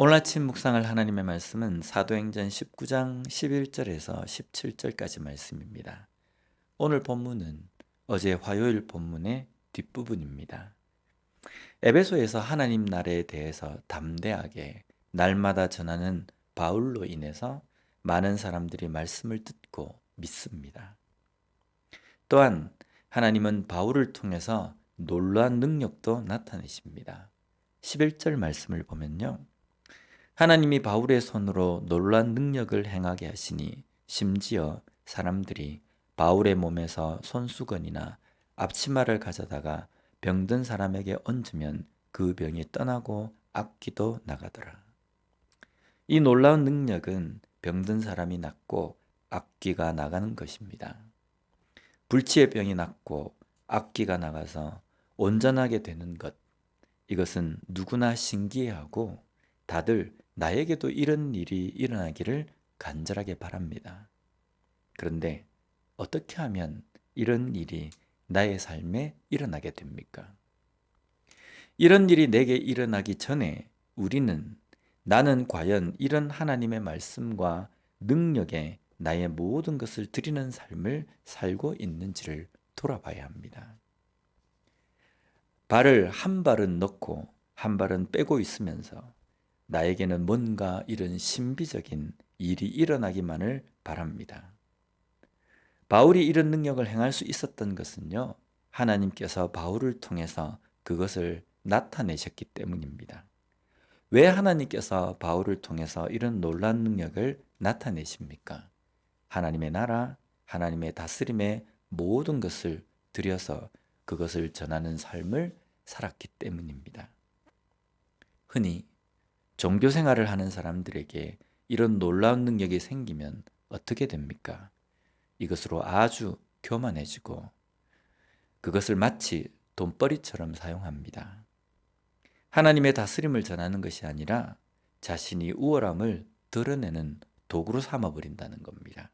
오늘 아침 묵상할 하나님의 말씀은 사도행전 19장 11절에서 17절까지 말씀입니다. 오늘 본문은 어제 화요일 본문의 뒷부분입니다. 에베소에서 하나님 나라에 대해서 담대하게 날마다 전하는 바울로 인해서 많은 사람들이 말씀을 듣고 믿습니다. 또한 하나님은 바울을 통해서 놀라운 능력도 나타내십니다. 11절 말씀을 보면요. 하나님이 바울의 손으로 놀라운 능력을 행하게 하시니 심지어 사람들이 바울의 몸에서 손수건이나 앞치마를 가져다가 병든 사람에게 얹으면 그 병이 떠나고 악귀도 나가더라. 이 놀라운 능력은 병든 사람이 낫고 악귀가 나가는 것입니다. 불치의 병이 낫고 악귀가 나가서 온전하게 되는 것, 이것은 누구나 신기해하고 다들 나에게도 이런 일이 일어나기를 간절하게 바랍니다. 그런데 어떻게 하면 이런 일이 나의 삶에 일어나게 됩니까? 이런 일이 내게 일어나기 전에 우리는 나는 과연 이런 하나님의 말씀과 능력에 나의 모든 것을 드리는 삶을 살고 있는지를 돌아봐야 합니다. 발을 한 발은 넣고 한 발은 빼고 있으면서 나에게는 뭔가 이런 신비적인 일이 일어나기만을 바랍니다. 바울이 이런 능력을 행할 수 있었던 것은요, 하나님께서 바울을 통해서 그것을 나타내셨기 때문입니다. 왜 하나님께서 바울을 통해서 이런 놀라운 능력을 나타내십니까? 하나님의 나라, 하나님의 다스림의 모든 것을 들여서 그것을 전하는 삶을 살았기 때문입니다. 흔히 종교 생활을 하는 사람들에게 이런 놀라운 능력이 생기면 어떻게 됩니까? 이것으로 아주 교만해지고 그것을 마치 돈벌이처럼 사용합니다. 하나님의 다스림을 전하는 것이 아니라 자신이 우월함을 드러내는 도구로 삼아버린다는 겁니다.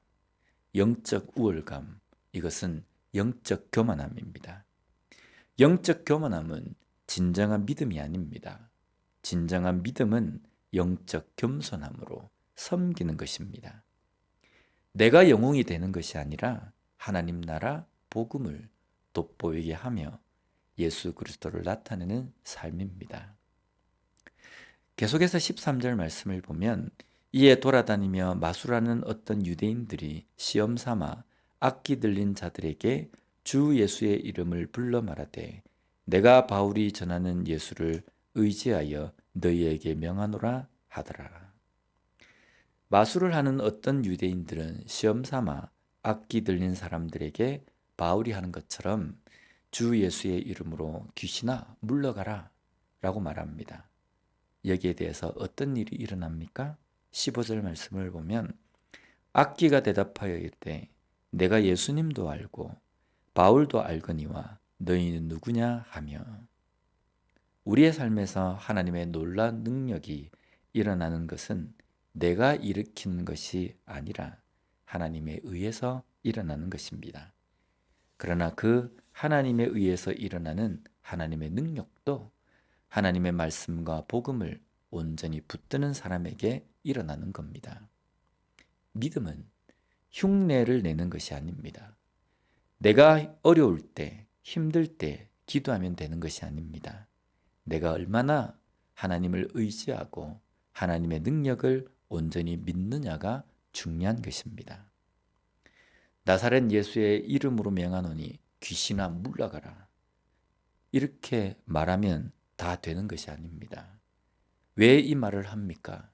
영적 우월감, 이것은 영적 교만함입니다. 영적 교만함은 진정한 믿음이 아닙니다. 진정한 믿음은 영적 겸손함으로 섬기는 것입니다. 내가 영웅이 되는 것이 아니라 하나님 나라 복음을 돋보이게 하며 예수 그리스도를 나타내는 삶입니다. 계속해서 13절 말씀을 보면 이에 돌아다니며 마술하는 어떤 유대인들이 시험 삼아 악기 들린 자들에게 주 예수의 이름을 불러 말하되 내가 바울이 전하는 예수를 의지하여 너희에게 명하노라 하더라. 마술을 하는 어떤 유대인들은 시험 삼아 악기 들린 사람들에게 바울이 하는 것처럼 주 예수의 이름으로 귀신아 물러가라 라고 말합니다. 여기에 대해서 어떤 일이 일어납니까? 15절 말씀을 보면 악기가 대답하여 이르되 내가 예수님도 알고 바울도 알거니와 너희는 누구냐 하며 우리의 삶에서 하나님의 놀라운 능력이 일어나는 것은 내가 일으키는 것이 아니라 하나님에 의해서 일어나는 것입니다. 그러나 그 하나님에 의해서 일어나는 하나님의 능력도 하나님의 말씀과 복음을 온전히 붙드는 사람에게 일어나는 겁니다. 믿음은 흉내를 내는 것이 아닙니다. 내가 어려울 때, 힘들 때 기도하면 되는 것이 아닙니다. 내가 얼마나 하나님을 의지하고 하나님의 능력을 온전히 믿느냐가 중요한 것입니다. 나사렛 예수의 이름으로 명하노니 귀신아 물러가라. 이렇게 말하면 다 되는 것이 아닙니다. 왜 이 말을 합니까?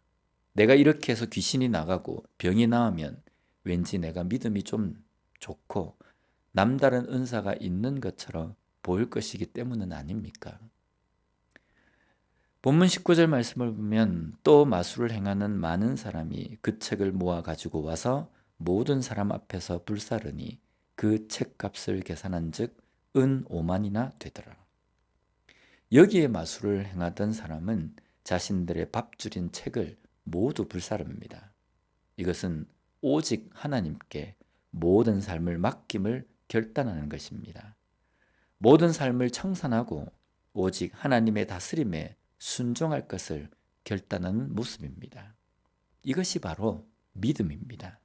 내가 이렇게 해서 귀신이 나가고 병이 나으면 왠지 내가 믿음이 좀 좋고 남다른 은사가 있는 것처럼 보일 것이기 때문은 아닙니까? 본문 19절 말씀을 보면 또 마술을 행하는 많은 사람이 그 책을 모아 가지고 와서 모든 사람 앞에서 불사르니 그 책값을 계산한 즉 은 5만이나 되더라. 여기에 마술을 행하던 사람은 자신들의 밥줄인 책을 모두 불사릅니다. 이것은 오직 하나님께 모든 삶을 맡김을 결단하는 것입니다. 모든 삶을 청산하고 오직 하나님의 다스림에 순종할 것을 결단하는 모습입니다. 이것이 바로 믿음입니다.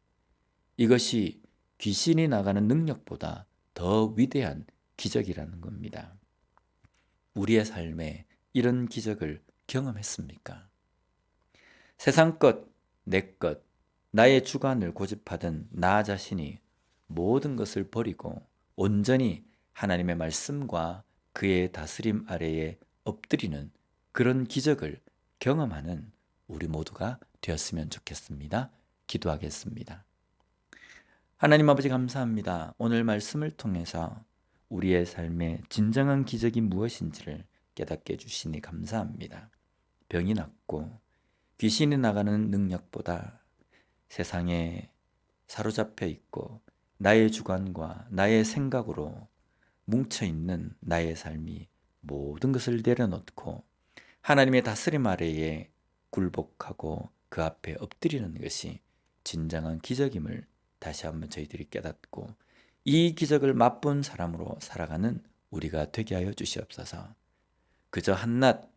이것이 귀신이 나가는 능력보다 더 위대한 기적이라는 겁니다. 우리의 삶에 이런 기적을 경험했습니까? 세상 것, 내 것, 나의 주관을 고집하던 나 자신이 모든 것을 버리고 온전히 하나님의 말씀과 그의 다스림 아래에 엎드리는 그런 기적을 경험하는 우리 모두가 되었으면 좋겠습니다. 기도하겠습니다. 하나님 아버지 감사합니다. 오늘 말씀을 통해서 우리의 삶의 진정한 기적이 무엇인지를 깨닫게 해주시니 감사합니다. 병이 낫고 귀신이 나가는 능력보다 세상에 사로잡혀 있고 나의 주관과 나의 생각으로 뭉쳐있는 나의 삶이 모든 것을 내려놓고 하나님의 다스림 아래에 굴복하고 그 앞에 엎드리는 것이 진정한 기적임을 다시 한번 저희들이 깨닫고 이 기적을 맛본 사람으로 살아가는 우리가 되게 하여 주시옵소서. 그저 한낱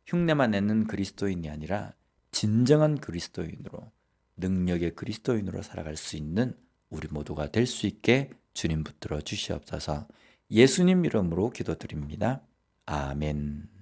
흉내만 내는 그리스도인이 아니라 진정한 그리스도인으로 능력의 그리스도인으로 살아갈 수 있는 우리 모두가 될 수 있게 주님 붙들어 주시옵소서. 예수님 이름으로 기도드립니다. 아멘.